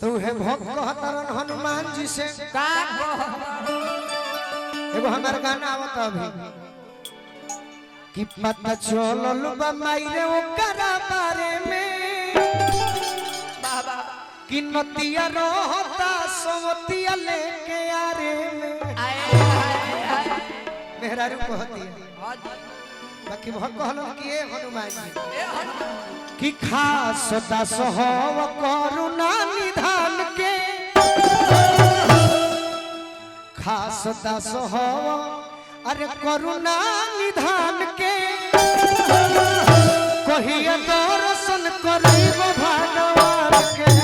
तो है भक्त कहतरन हनुमान जी से का एगो हमार गाना आवत अभी कि पता चलल बा मायरे ओकरा बारे में बाबा कि नतिया रहता सवतिया लेके आरे में मेहरारू कहती है बाकी भक्त कहलन कि ए हनुमान जी कि खास दास हव करुणा निधान के खास दास हव अरे करुणा निधान के कहिए दर्शन करब भगवान के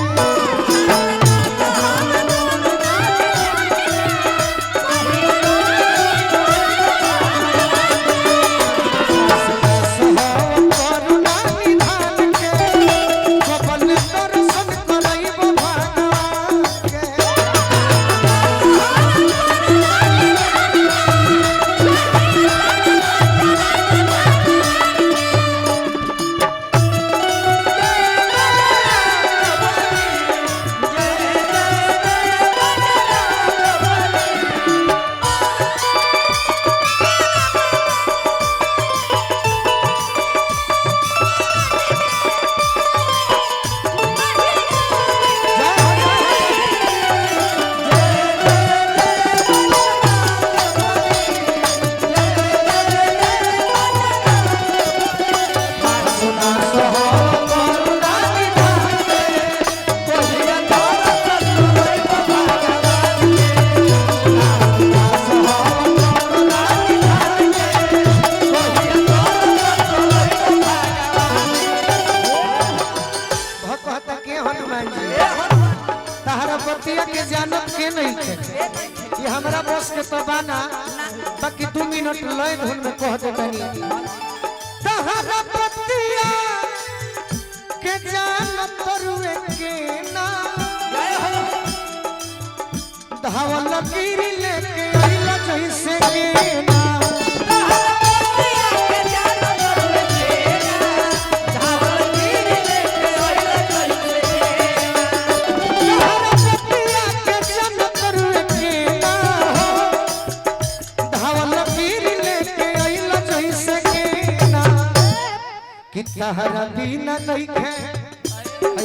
के जानत के नहीं थे ये हमरा बस के तो बाना बाकी 2 मिनट लय धुन में कह दे तनी तहरा पतिया के जानत रुए के ना धावल गिरी लेके आइला जैसे के ना तहरा बिना नहीं खे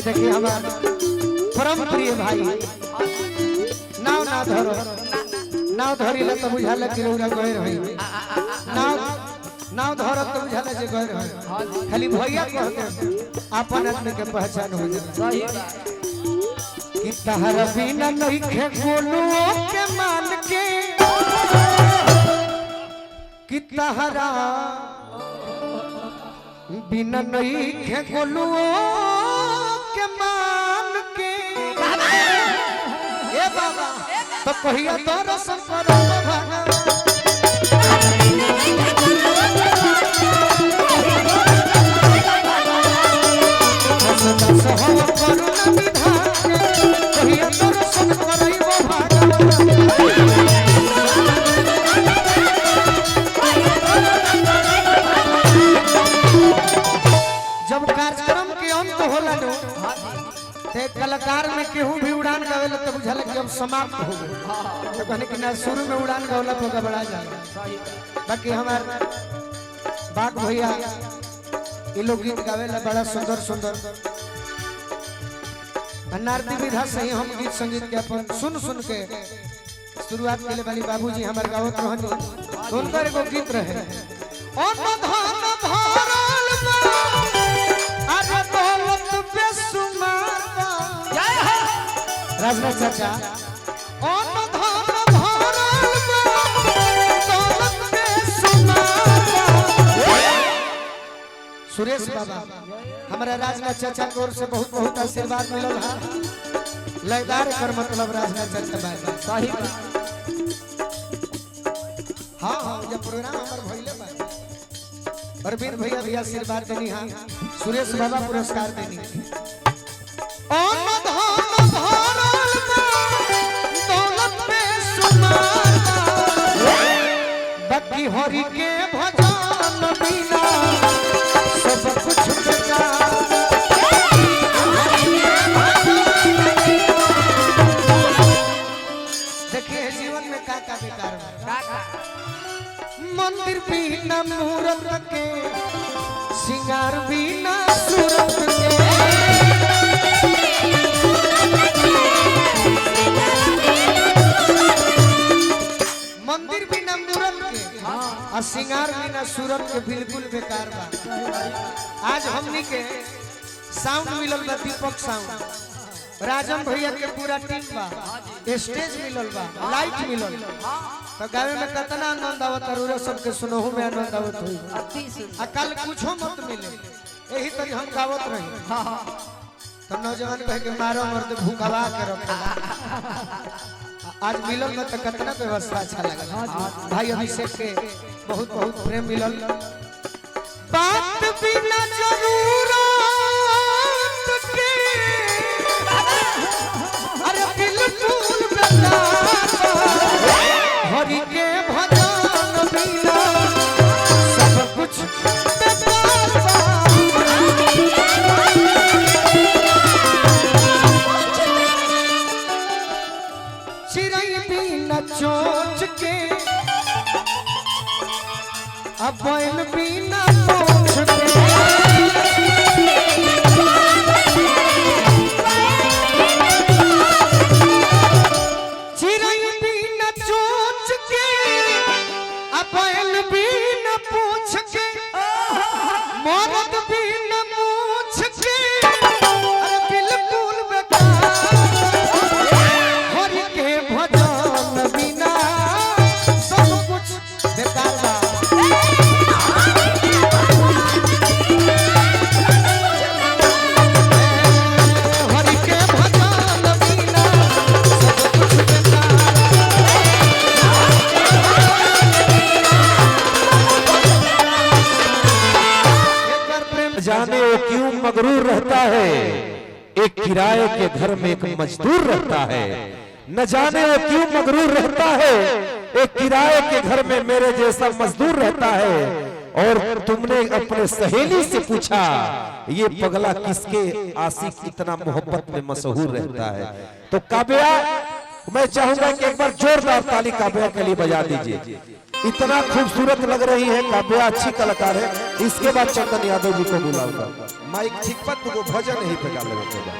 देखिए हमारे परम प्रिय भाई नाव ना धरो नाव धरी ले तो बुझाला कि रौरा गए रही नाव धरो तो बुझाला जे गए रही खाली भैया कहते अपन आदमी के पहचान हो जाए कि तहरा बिना नहीं खे गोलुओ के मान के कि तहरा बिना नहीं खे गोलुओ के मान के ए बाबा तो कहिया तो रसम करो भगवान कहिया तो रसम करइबो भगवान जब कार्यक्रम के अंत होला नो ते कलाकार में केहू भी उड़ान गावेला तो बुझाला कि अब समाप्त हो गए तो कहने कि ना शुरू में उड़ान गावला तो गबड़ा जाला बाकी हमार बाग भैया ये लोग गीत गावेला बड़ा सुंदर सुंदर नारदी विधा से ही हम गीत संगीत के अपन सुन सुन के शुरुआत के लिए वाली बाबूजी हमार गावत रहनी तो उनका एगो गीत रहे और धान भरल बा अरे दौलत बेसुमार बा जय हो राजना चाचा और धान भरल बा दौलत बेसुमार बा सुरेश बाबा हमारा राजना चाचा की ओर से बहुत बहुत आशीर्वाद मिलल है लयदार कर मतलब राजना चाचा बाबा सही हां हां ये प्रोग्राम हमर भइले बा अरविंद भैया भी आशीर्वाद देनी हां सुरेश बाबा पुरस्कार देनी ओम धन भरल बा दौलत पे सुमार बाकी हरि के भजन बिना सब कुछ बेकार हरि के भजन बिना के बिल्कुल बेकार बा। आज हमनी के साउंड मिलल बा, दीपक साउंड, राजन भैया के पूरा टीम बा, स्टेज मिलल बा, लाइट मिलल, तो गावे में कितना आनंद आवत और सबके सुनहु में आनंद आवत हुई। आ कल कुछो मत मिले, यही तरी हम गावत रही। तो नौजवान कह के मारो मर्द भूखवा के रखे। आज मिलल में तो कितना व्यवस्था अच्छा लगा। भाई अभिषेक के बहुत बहुत प्रेम मिलल। बात बिना जरूरत के अरे बिल्कुल बेकार, हरि के भजन बिना सब कुछ बेकार बा। चिड़ै बिना चोंच के अब बैल बिना पूंछ के, चिड़ै बिना चोंच के अब बैल बिना पूंछ के, मर्द बिना मूंछ के अरे बिल्कुल बेकार, हरि के भजन बिना सब कुछ बेकार बा। हरि के भजन बिना सब कुछ बेकार। एक बार प्रेम जाने वो क्यों मगरूर रहता है, एक किराए के घर में एक मजदूर रहता है। न जाने वो क्यों मगरूर रहता है, एक किराए के घर में मेरे जैसा मजदूर रहता है। और तुमने अपने सहेली से पूछा ये पगला किसके आशिक इतना मोहब्बत में मशहूर रहता है। तो काव्या, मैं चाहूंगा कि एक बार जोरदार ताली काव्या के लिए बजा दीजिए। इतना खूबसूरत लग रही है काव्या, अच्छी कलाकार है। इसके बाद चंदन यादव जी को बुलाऊंगा। माइक ठीक पर तो वो भजन ही पे गा लेगा।